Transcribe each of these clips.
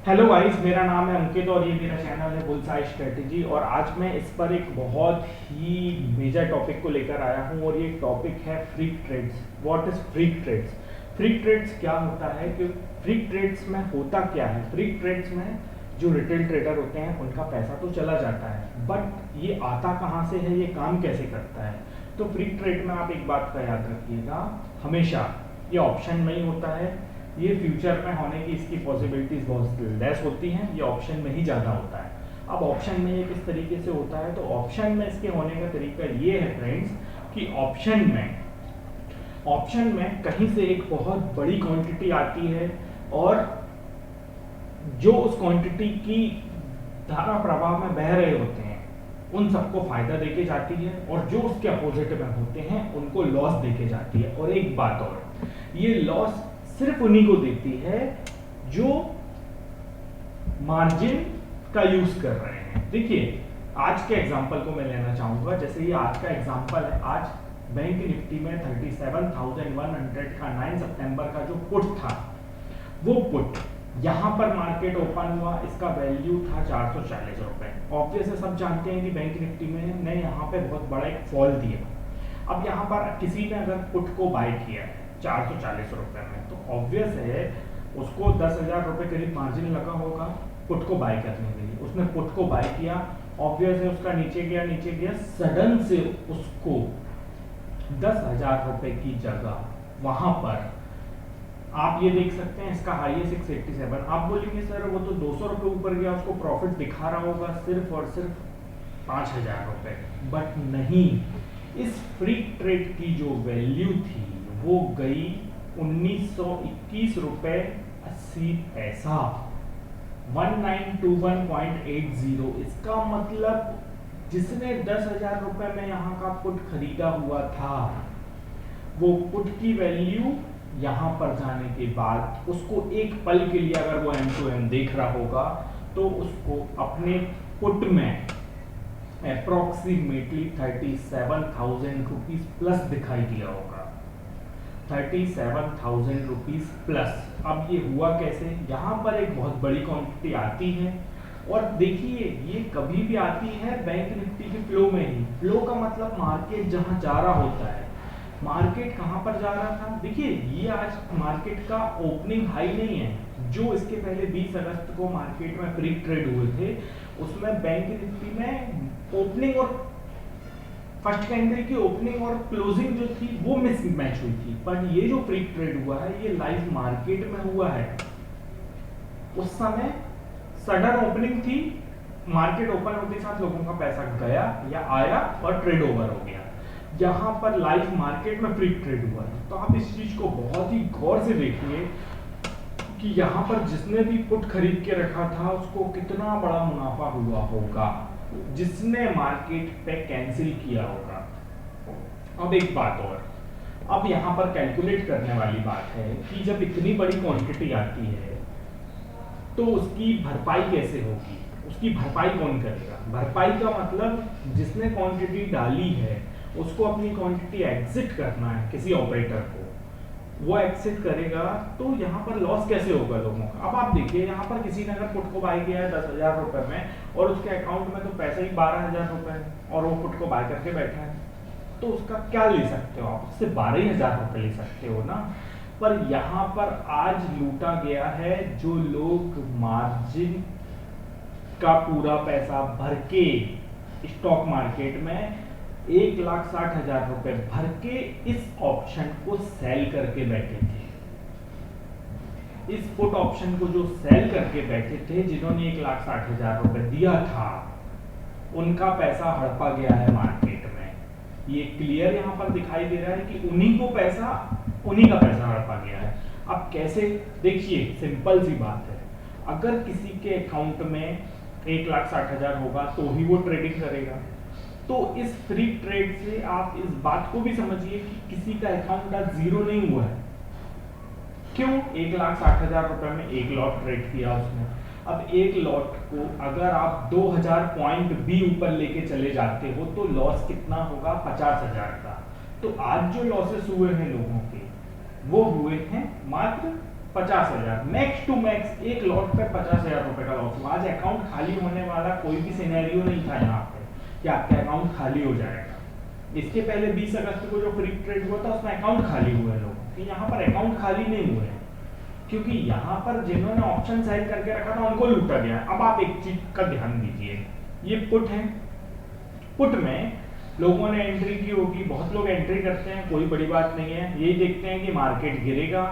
Hello guys, मेरा नाम है अंकित और ये मेरा चैनल है बुलसाई स्ट्रेटेजी। और आज मैं इस पर एक बहुत ही मेजर टॉपिक को लेकर आया हूँ और ये टॉपिक है freak trades. What is freak trades? Freak trades क्या होता है कि फ्रीक ट्रेड्स में होता क्या है? फ्रीक ट्रेड्स में जो रिटेल ट्रेडर होते हैं उनका पैसा तो चला जाता है, बट ये आता कहाँ से है, ये काम कैसे करता है? तो फ्रीक ट्रेड में आप एक बात का याद रखिएगा, हमेशा ये ऑप्शन में ही होता है। ये फ्यूचर में होने की इसकी पॉसिबिलिटीज बहुत लेस होती हैं, ये ऑप्शन में ही ज़्यादा होता है। अब ऑप्शन में ये किस तरीके से होता है? तो ऑप्शन में इसके होने का तरीका ये है फ्रेंड्स कि ऑप्शन में कहीं से एक बहुत बड़ी क्वांटिटी आती है और जो उस क्वांटिटी की धारा प्रवाह में बह रहे होते हैं उन सबको फायदा देके जाती है, और जो उसके अपोजिट में होते हैं उनको लॉस देके जाती है। और एक बात और, ये लॉस सिर्फ उन्हीं को देती है जो मार्जिन का यूज कर रहे हैं। देखिए, आज के एग्जांपल को मैं लेना चाहूंगा। जैसे ये आज का एग्जांपल है, आज बैंक निफ्टी में 37,100 का 9 सितंबर का जो पुट था, वो पुट यहां पर मार्केट ओपन हुआ, इसका वैल्यू था 440 रुपए। ऑब्वियस है, सब जानते हैं कि बैंक निफ्टी में ने यहाँ पे बहुत बड़ा एक फॉल दिया। अब यहाँ पर किसी ने अगर पुट को बाय किया है 440 रुपए में, तो ऑब्वियस है उसको 10,000 रुपए करीब मार्जिन लगा होगा पुट को बाय करने के लिए। उसने पुट को बाय किया, ऑब्वियस है उसका नीचे गया, सडन से उसको 10,000 रुपए की जगह वहां पर आप ये देख सकते हैं इसका हाई है 687। आप बोलेंगे सर वो तो 200 रुपए ऊपर गया, उसको प्रॉफिट दिखा रहा होगा सिर्फ और सिर्फ 5,000 रुपए। बट नहीं, इस फ्रीक ट्रेड की जो वैल्यू थी वो गई 1921 रुपए 80 पैसा, 1921.80। इसका मतलब जिसने 10,000 रुपए में यहाँ का पुट खरीदा हुआ था, वो पुट की वैल्यू यहाँ पर जाने के बाद उसको एक पल के लिए अगर वो एम टू एम देख रहा होगा तो उसको अपने पुट में अप्रोक्सीमेटली 37,000 रुपीज प्लस दिखाई दिया होगा। 37,000 रुपीज प्लस। अब ये हुआ कैसे? यहाँ पर एक बहुत बड़ी क्वांटिटी आती है, और देखिए ये कभी भी आती है बैंक निफ्टी के फ्लो में ही। फ्लो का मतलब मार्केट जहाँ जा रहा होता है। मार्केट कहाँ पर जा रहा था? देखिए, ये आज मार्केट का ओपनिंग हाई नहीं है। जो इसके पहले 20 अगस्त को मार्केट में फ्रीक ट्रेड हुए थे, उसमें बैंक निफ्टी में ओपनिंग और फर्स्ट कैंडल की ओपनिंग और क्लोजिंग जो थी वो मिस मैच हुई थी। पर ये जो फ्रीक ट्रेड हुआ है ये लाइव मार्केट में हुआ है। उस समय सडन ओपनिंग थी, मार्केट ओपन होते साथ लोगों का पैसा गया या आया और ट्रेड ओवर हो गया। यहाँ पर लाइव मार्केट में फ्रीक ट्रेड हुआ है। तो आप इस चीज को बहुत ही गौर से देखिए कि यहाँ पर जिसने भी पुट खरीद के रखा था उसको कितना बड़ा मुनाफा हुआ होगा, जिसने मार्केट पे कैंसिल किया होगा। अब एक बात और, अब यहाँ पर कैलकुलेट करने वाली बात है कि जब इतनी बड़ी क्वांटिटी आती है तो उसकी भरपाई कैसे होगी? उसकी भरपाई कौन करेगा? भरपाई का मतलब जिसने क्वांटिटी डाली है उसको अपनी क्वांटिटी एग्जिट करना है किसी ऑपरेटर को, वो एग्जिट करेगा। तो यहाँ पर लॉस कैसे होगा लोगों का? अब आप देखिए, यहाँ पर किसी ने अगर पुट को बाय किया है 10,000 रुपए में और उसके अकाउंट में तो पैसे ही 12,000 रुपए है और वो पुट को बाय करके बैठा है, तो उसका क्या ले सकते हो आप? उससे 12,000 रुपए ले सकते हो ना। पर यहाँ पर आज लूटा गया है जो लोग मार्जिन का पूरा पैसा भर के स्टॉक मार्केट में 1,60,000 रुपए भर के इस ऑप्शन को सेल करके बैठे थे। इस पुट ऑप्शन को जो सेल करके बैठे थे, जिन्होंने 1,60,000 रुपए दिया था, उनका पैसा हड़पा गया है मार्केट में। ये क्लियर यहाँ पर दिखाई दे रहा है कि उन्हीं का पैसा हड़पा गया है। अब कैसे? देखिए, सिंपल सी बात है, अगर किसी के अकाउंट में 1,60,000 होगा तो ही वो ट्रेडिंग करेगा। तो इस फ्री ट्रेड से आप इस बात को भी समझिए कि किसी का अकाउंट आज जीरो नहीं हुआ है। क्यों? 1,60,000 रुपए में एक लॉट ट्रेड किया उसने। अब एक लॉट को अगर आप 2,000 पॉइंट भी ऊपर लेके चले जाते हो तो लॉस कितना होगा? 50,000 का। तो आज जो लॉसेस हुए हैं लोगों के, वो हुए हैं मात्र 50,000 मैक्स टू मैक्स एक लॉट पे 50,000 रुपए का लॉस हुआ। आज अकाउंट खाली होने वाला कोई भी सिनेरियो नहीं था यहाँ पे कि आपका अकाउंट खाली हो जाएगा। इसके पहले 20 अगस्त को जो फ्री ट्रेड हुआ था उसमें अकाउंट खाली हुए लोगों कि यहाँ पर अकाउंट खाली नहीं हुए हैं, क्योंकि यहाँ पर जिन्होंने ऑप्शन सेल करके रखा था उनको लूटा गया। अब आप एक चीज का ध्यान दीजिए, ये पुट है, पुट में लोगों ने एंट्री की होगी, बहुत लोग एंट्री करते हैं, कोई बड़ी बात नहीं है। यही देखते हैं कि मार्केट गिरेगा,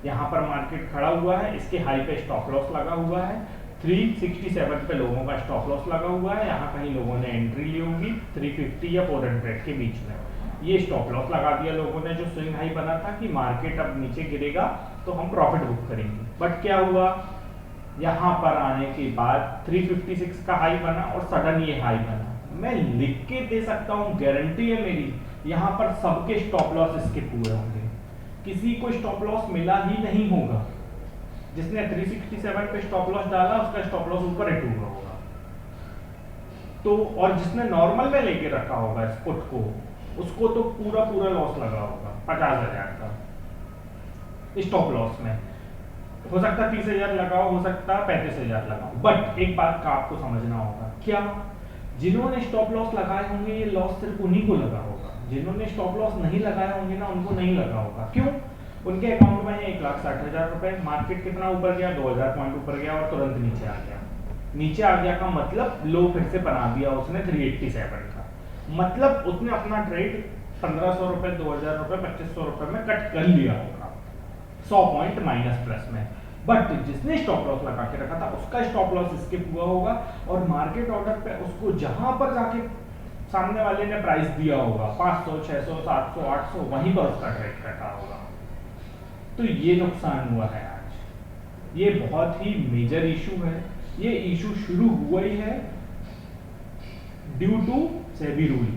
यहाँ पर मार्केट खड़ा हुआ है, इसके हाई पे स्टॉप लॉस लगा हुआ है, 367 पे लोगों का स्टॉप लॉस लगा हुआ है, यहाँ कहीं लोगों ने एंट्री ली होगी 350 या 400 के बीच में, ये स्टॉप लॉस लगा दिया लोगों ने। जो स्विंग हाई बना था कि मार्केट अब नीचे गिरेगा तो हम प्रॉफिट बुक करेंगे, बट क्या हुआ, यहाँ पर आने के बाद 356 का हाई बना और सडन ये हाई बना। मैं लिख के दे सकता हूँ, गारंटी है मेरी, यहाँ पर सबके स्टॉप लॉस स्किप हुए होंगे, किसी को स्टॉप लॉस मिला ही नहीं होगा। जिसने 367 पे स्टॉप लॉस डाला उसका स्टॉप लॉस ऊपर हिट हुआ होगा, तो और जिसने नॉर्मल में लेके रखा होगा इस पुट को, उसको तो पूरा लॉस लगा होगा 50,000 का स्टॉप लॉस में। हो सकता है 30,000 लगाओ, हो सकता है 35,000 लगाओ, बट एक बात का आपको समझना होगा, क्या जिन्होंने स्टॉप लॉस लगाए होंगे ये लॉस सिर्फ उन्हीं को लगा होगा, जिन्होंने स्टॉप लॉस नहीं लगाए होंगे ना उनको नहीं लगा होगा। क्यों? उनके अकाउंट में 1,60,000 रुपए, मार्केट कितना ऊपर गया, 2,000 पॉइंट ऊपर गया और तुरंत नीचे आ गया। नीचे आ गया का मतलब लो फिर से बना दिया उसने 387 का, मतलब उसने अपना ट्रेड 1,500 रुपए, 2,000 रुपए, 2,500 रुपए में कट कर लिया होगा 100 पॉइंट माइनस प्लस में। बट जिसने स्टॉप लॉस लगा के रखा था उसका स्टॉप लॉस स्किप हुआ होगा और मार्केट ऑर्डर पे उसको जहां पर जाके सामने वाले ने प्राइस दिया होगा 500, 600, 700, 800, वहीं पर उसका ट्रेड कटा होगा। तो ये नुकसान हुआ है आज, ये बहुत ही मेजर इशू है। ये इशू शुरू हुआ ही है due to SEBI rule.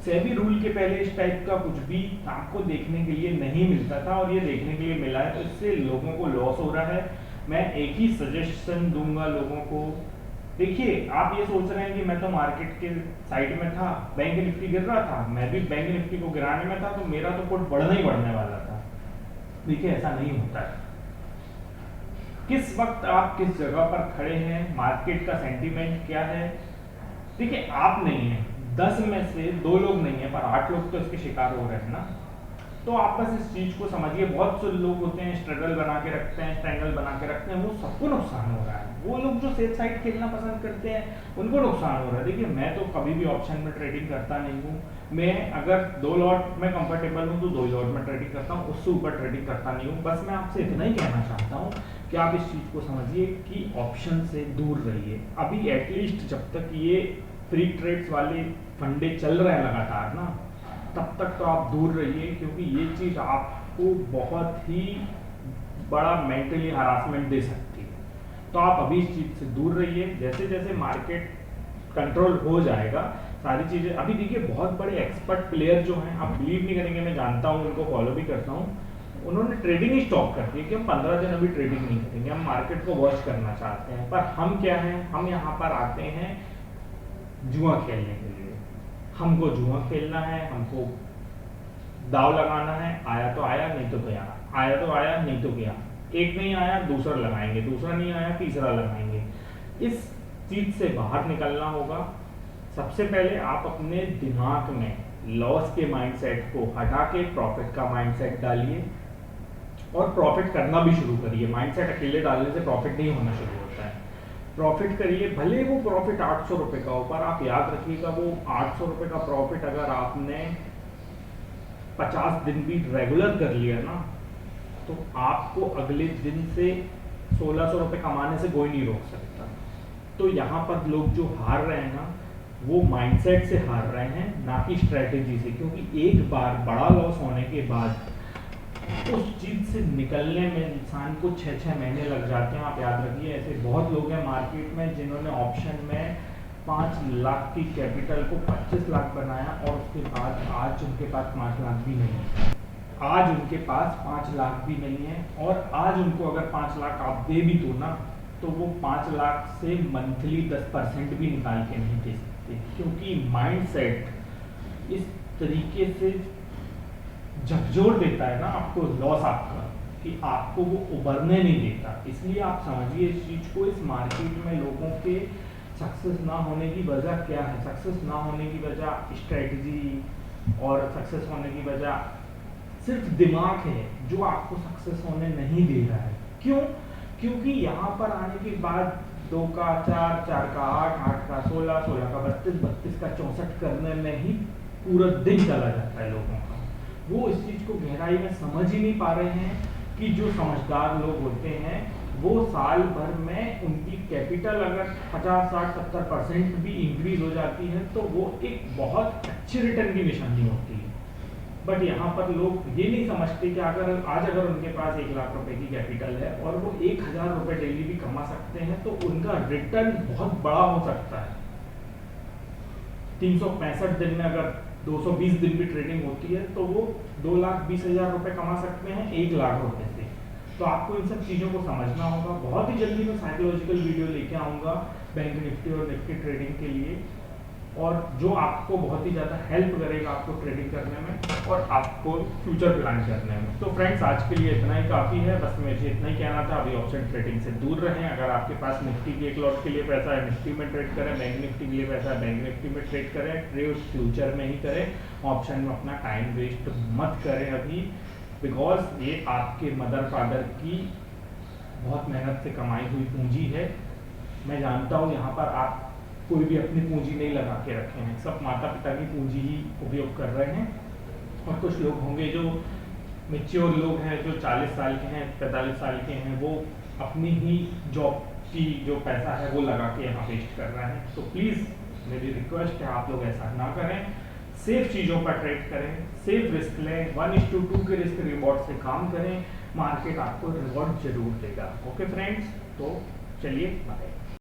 SEBI rule के पहले इस टाइप का कुछ भी आपको देखने के लिए नहीं मिलता था और ये देखने के लिए मिला है, तो इससे लोगों को लॉस हो रहा है। मैं एक ही सजेशन दूंगा लोगों को, देखिए आप ये सोच रहे हैं कि मैं तो मार्केट के साइड में था, बैंक निफ्टी गिर रहा था, मैं भी बैंक निफ्टी को गिराने में था, तो मेरा तो पुट बढ़ना ही बढ़ने वाला था। देखिए ऐसा नहीं होता है। किस वक्त आप किस जगह पर खड़े हैं, मार्केट का सेंटीमेंट क्या है, देखिए आप नहीं है, 10 में से 2 लोग नहीं है पर 8 लोग तो इसके शिकार हो रहे हैं ना। तो आप बस इस चीज को समझिए, बहुत से लोग होते हैं स्ट्रगल बना के रखते हैं, स्ट्रैंगल बना के रखते हैं, वो सबको नुकसान हो रहा है। वो लोग जो सेफ साइड खेलना पसंद करते हैं उनको नुकसान हो रहा है। देखिए मैं तो कभी भी ऑप्शन में ट्रेडिंग करता नहीं हूँ, मैं अगर 2 लॉट में कंफर्टेबल हूँ तो 2 लॉट में ट्रेडिंग करता हूँ, उससे ऊपर ट्रेडिंग करता नहीं हूँ। बस मैं आपसे इतना ही कहना चाहता हूँ कि आप इस चीज को समझिए कि ऑप्शन से दूर रहिए। अभी एटलीस्ट जब तक ये फ्री ट्रेड्स वाले फंडे चल रहे हैं लगातार ना, तब तक तो आप दूर रहिए, क्योंकि ये चीज आपको बहुत ही बड़ा मेंटली हरासमेंट दे सकती है। तो आप अभी इस चीज से दूर रहिए। जैसे जैसे मार्केट कंट्रोल हो जाएगा सारी चीजें, अभी देखिए बहुत बड़े एक्सपर्ट प्लेयर जो हैं, आप बिलीव नहीं करेंगे, मैं जानता हूँ, उनको फॉलो भी करता हूँ, उन्होंने ट्रेडिंग ही स्टॉप कर दी कि हम 15 दिन अभी ट्रेडिंग नहीं करेंगे, हम मार्केट को वॉच करना चाहते हैं। पर हम क्या हैं, हम यहाँ पर आते हैं जुआ खेलने के लिए, हमको जुआ खेलना है, हमको दाव लगाना है, आया तो आया नहीं तो गया, आया तो आया नहीं तो गया, एक नहीं आया दूसरा लगाएंगे, दूसरा नहीं आया तीसरा लगाएंगे। इस चीज से बाहर निकलना होगा। सबसे पहले आप अपने दिमाग में लॉस के माइंडसेट को हटा के प्रॉफिट का माइंडसेट डालिए और प्रॉफिट करना भी शुरू करिए। माइंडसेट अकेले डालने से प्रॉफिट नहीं होना शुरू होता है। प्रॉफिट करिए, भले वो प्रॉफिट 800 रुपए का हो, पर आप याद रखिएगा वो 800 रुपए का प्रॉफिट अगर आपने 50 दिन भी रेगुलर कर लिया ना, तो आपको अगले दिन से 1600 रुपए कमाने से कोई नहीं रोक सकता। तो यहाँ पर लोग जो हार रहे हैं ना, वो माइंडसेट से हार रहे हैं, ना कि स्ट्रेटेजी से, क्योंकि एक बार बड़ा लॉस होने के बाद उस चीज से निकलने में इंसान को 6-6 महीने लग जाते हैं। आप याद रखिए, ऐसे बहुत लोग हैं मार्केट में जिन्होंने ऑप्शन में 5 लाख की कैपिटल को 25 लाख बनाया और उसके बाद आज उनके पास 5 लाख भी नहीं है। आज उनके पास 5 लाख भी नहीं है, और आज उनको अगर 5 लाख आप दे भी दो ना, तो वो 5 लाख से मंथली 10% भी निकाल के नहीं दे सकते, क्योंकि माइंडसेट इस तरीके से झकझोर देता है ना आपको लॉस आपका, कि आपको वो उभरने नहीं देता। इसलिए आप समझिए इस चीज़ को, इस मार्केट में लोगों के सक्सेस ना होने की वजह क्या है। सक्सेस ना होने की वजह स्ट्रेटजी, और सक्सेस होने की वजह सिर्फ दिमाग है जो आपको सक्सेस होने नहीं दे रहा है। क्यों? क्योंकि यहाँ पर आने के बाद 2 का 4, 4 का 8, 8 का 16, 16 का 32, 32 का 64 करने में ही पूरा दिन चला जाता है लोगों का। वो इस चीज़ को गहराई में समझ ही नहीं पा रहे हैं कि जो समझदार लोग होते हैं वो साल भर में उनकी कैपिटल अगर 50, 60, 70% भी इंक्रीज हो जाती है तो वो एक बहुत अच्छी रिटर्न की निशानी होती है। बट यहाँ पर लोग ये नहीं समझते कि अगर उनके पास 1 लाख रुपए की कैपिटल है और वो 1000 रुपए डेली भी कमा सकते हैं तो उनका रिटर्न बहुत बड़ा हो सकता है। 365 दिन में अगर 220 दिन भी ट्रेडिंग होती है तो वो 2,20,000 रुपए कमा सकते हैं 1 लाख रुपए से। तो आपको इन सब चीज़ों को समझना होगा। बहुत ही जल्दी मैं साइकोलॉजिकल वीडियो लेके आऊँगा बैंक निफ्टी और निफ्टी ट्रेडिंग के लिए, और जो आपको बहुत ही ज़्यादा हेल्प करेगा आपको ट्रेडिंग करने में और आपको फ्यूचर प्लान करने में। तो फ्रेंड्स आज के लिए इतना ही काफ़ी है, बस मुझे इतना ही कहना था। अभी ऑप्शन ट्रेडिंग से दूर रहें। अगर आपके पास निफ्टी के एक लॉट के लिए पैसा है निफ्टी में ट्रेड करें, बैंक निफ्टी के लिए पैसा है बैंक निफ्टी में ट्रेड करें, ट्रेड फ्यूचर में ही करें। ऑप्शन में अपना टाइम वेस्ट मत करें अभी, बिकॉज ये आपके मदर फादर की बहुत मेहनत से कमाई हुई पूंजी है। मैं जानता हूँ यहाँ पर आप कोई भी अपनी पूंजी नहीं लगा के रखे हैं, सब माता पिता की पूंजी ही उपयोग कर रहे हैं। और कुछ लोग होंगे जो मैच्योर लोग हैं, जो 40 साल के हैं, 45 साल के हैं, वो अपनी ही जॉब की जो पैसा है वो लगा के यहाँ वेस्ट कर रहे हैं। तो प्लीज़ मेरी रिक्वेस्ट है आप लोग ऐसा ना करें, सेफ चीज़ों पर ट्रेड करें, सेफ रिस्क लें, 1:2 के रिस्क रिवॉर्ड से काम करें, मार्केट आपको रिवॉर्ड जरूर देगा। ओके फ्रेंड्स, तो चलिए बाय।